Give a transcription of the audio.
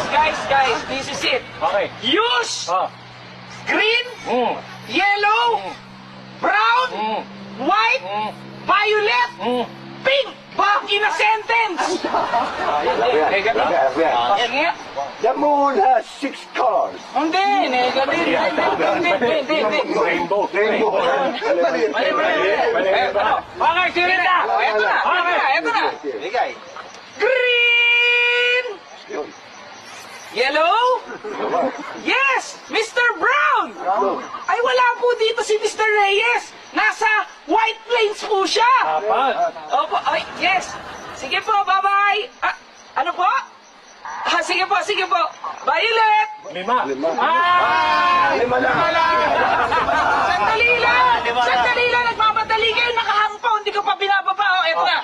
Guys, this is it. Okay. Use Ah. green, Mm. yellow, brown, Mm. white, Mm. violet, Mm. pink. Back in a sentence. Sige. The moon has 6 colors. Hindi, negative. Hindi. Rainbow. Rainbow. Mali. Okay, sige na. Eto na. Green! Yellow? Yes! Mr. Brown! Ay, wala po dito si Mr. Reyes. Nasa White Plains po siya. Apat. Opo, ay, yes. Sige po, bye-bye. Ah, ano po? Ah, sige po. Violet! 5. Lima na. Sandali lang! Nagmamadali kayo, nakahang pa, hindi ko pa binababa. Oh, eto na.